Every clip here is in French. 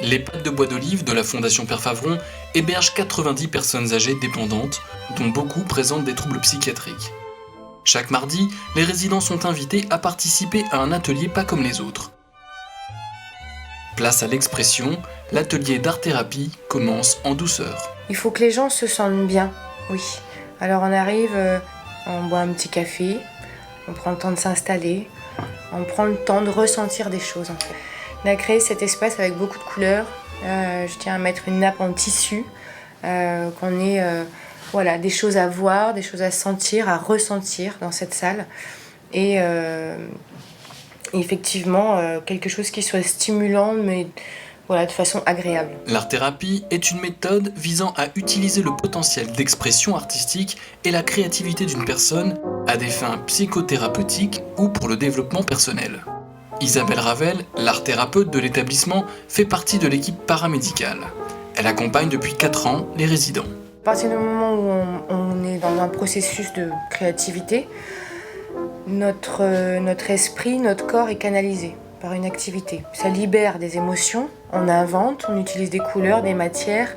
L'EHPAD de Bois d'Olive de la Fondation Père Favron héberge 90 personnes âgées dépendantes, dont beaucoup présentent des troubles psychiatriques. Chaque mardi, les résidents sont invités à participer à un atelier pas comme les autres. Place à l'expression, l'atelier d'art-thérapie commence en douceur. Il faut que les gens se sentent bien, oui. Alors on arrive, on boit un petit café, on prend le temps de s'installer, on prend le temps de ressentir des choses en fait. On a créé cet espace avec beaucoup de couleurs. Je tiens à mettre une nappe en tissu, qu'on ait des choses à voir, des choses à sentir, à ressentir dans cette salle. Et effectivement, quelque chose qui soit stimulant, mais de façon agréable. L'art-thérapie est une méthode visant à utiliser le potentiel d'expression artistique et la créativité d'une personne à des fins psychothérapeutiques ou pour le développement personnel. Isabelle Ravel, l'art-thérapeute de l'établissement, fait partie de l'équipe paramédicale. Elle accompagne depuis 4 ans les résidents. À partir du moment où on est dans un processus de créativité, notre esprit, notre corps est canalisé par une activité. Ça libère des émotions, on invente, on utilise des couleurs, des matières,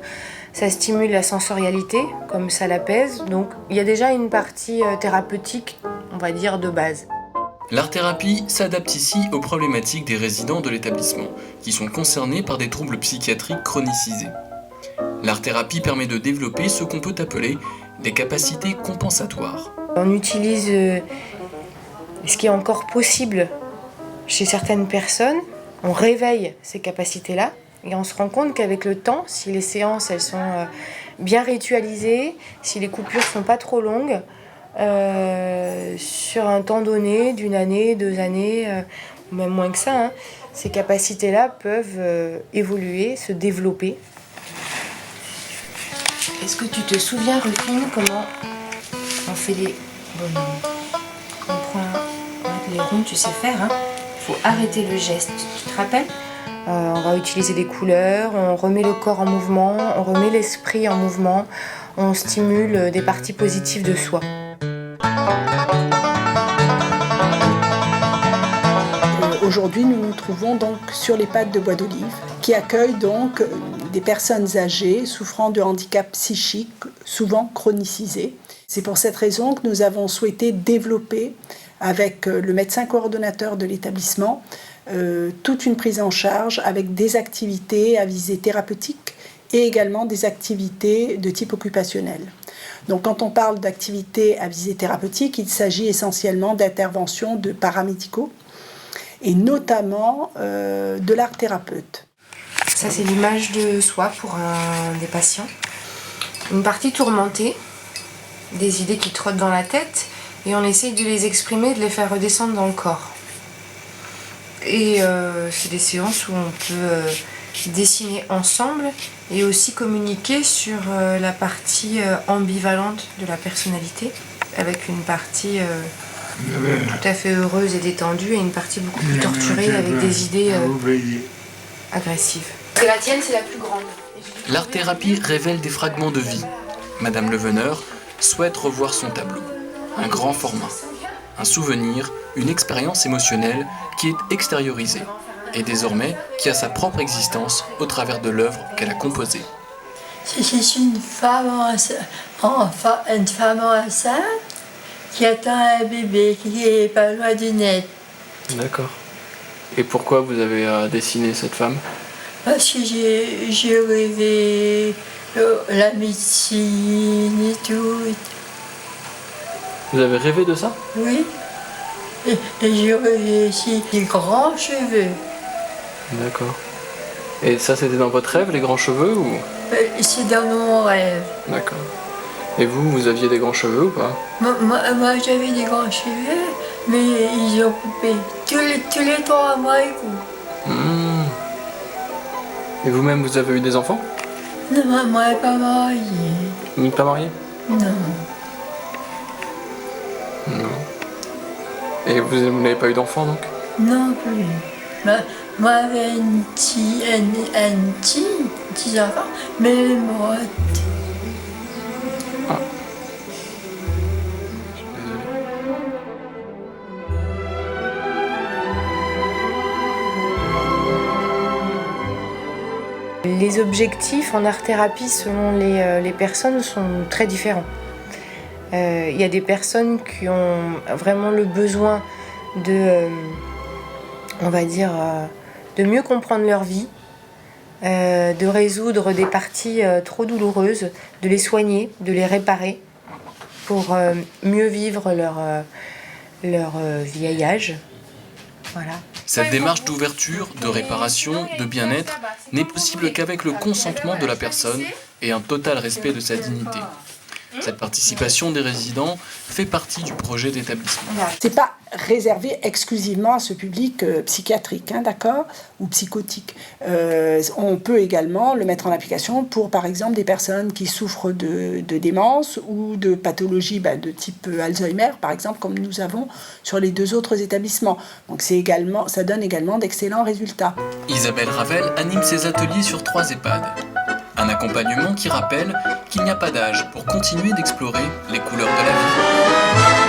ça stimule la sensorialité, comme ça l'apaise. Donc il y a déjà une partie thérapeutique, on va dire, de base. L'art-thérapie s'adapte ici aux problématiques des résidents de l'établissement, qui sont concernés par des troubles psychiatriques chronicisés. L'art-thérapie permet de développer ce qu'on peut appeler des capacités compensatoires. On utilise ce qui est encore possible chez certaines personnes, on réveille ces capacités-là et on se rend compte qu'avec le temps, si les séances elles sont bien ritualisées, si les coupures sont pas trop longues, sur un temps donné, d'une année, 2 années, ou même moins que ça, ces capacités-là peuvent évoluer, se développer. Est-ce que tu te souviens, Rufine, comment on fait les bonhommes? On prend les ronds, tu sais faire, Il faut arrêter le geste, tu te rappelles? On va utiliser des couleurs, on remet le corps en mouvement, on remet l'esprit en mouvement, on stimule des parties positives de soi. Aujourd'hui, nous nous trouvons donc sur l'EHPAD de Bois d'Olive, qui accueille donc des personnes âgées souffrant de handicap psychique, souvent chronicisés. C'est pour cette raison que nous avons souhaité développer, avec le médecin coordonnateur de l'établissement, toute une prise en charge avec des activités à visée thérapeutique et également des activités de type occupationnel. Donc quand on parle d'activités à visée thérapeutique, il s'agit essentiellement d'interventions de paramédicaux et notamment de l'art-thérapeute. Ça, c'est l'image de soi pour des patients. Une partie tourmentée, des idées qui trottent dans la tête, et on essaye de les exprimer, de les faire redescendre dans le corps. Et c'est des séances où on peut dessiner ensemble et aussi communiquer sur la partie ambivalente de la personnalité, avec une partie tout à fait heureuse et détendue et une partie beaucoup plus torturée avec des idées agressives. Parce que la tienne, c'est la plus grande. L'art-thérapie révèle des fragments de vie. Madame Leveneur souhaite revoir son tableau. Un grand format, un souvenir, une expérience émotionnelle qui est extériorisée et désormais qui a sa propre existence au travers de l'œuvre qu'elle a composée. C'est une femme enceinte qui attend un bébé qui est pas loin du net. D'accord. Et pourquoi vous avez dessiné cette femme? Parce que j'ai rêvé la médecine et tout. Vous avez rêvé de ça? Oui. Et j'ai rêvé aussi des grands cheveux. D'accord. Et ça, c'était dans votre rêve, les grands cheveux ou... C'est dans mon rêve. D'accord. Et vous aviez des grands cheveux ou pas? Moi j'avais des grands cheveux, mais ils ont coupé. Tous les 3 mois, ils coupent. Et vous-même, vous avez eu des enfants? Non, maman n'est pas mariée. Vous n'êtes pas marié? Non. Non. Et vous n'avez pas eu d'enfant donc? Non plus. Moi j'avais un petit enfant, mais elle est morte. Ah. Je suis désolé. Les objectifs en art-thérapie selon les personnes sont très différents. Il y a des personnes qui ont vraiment le besoin de mieux comprendre leur vie, de résoudre des parties trop douloureuses, de les soigner, de les réparer pour mieux vivre leur vieillage. Voilà. Cette démarche d'ouverture, de réparation, de bien-être n'est possible qu'avec le consentement de la personne et un total respect de sa dignité. Cette participation des résidents fait partie du projet d'établissement. C'est pas réservé exclusivement à ce public psychiatrique, d'accord, ou psychotique. On peut également le mettre en application pour, par exemple, des personnes qui souffrent de démence ou de pathologies de type Alzheimer, par exemple, comme nous avons sur les 2 autres établissements. Donc ça donne également d'excellents résultats. Isabelle Ravel anime ses ateliers sur 3 EHPAD. Un accompagnement qui rappelle qu'il n'y a pas d'âge pour continuer d'explorer les couleurs de la vie.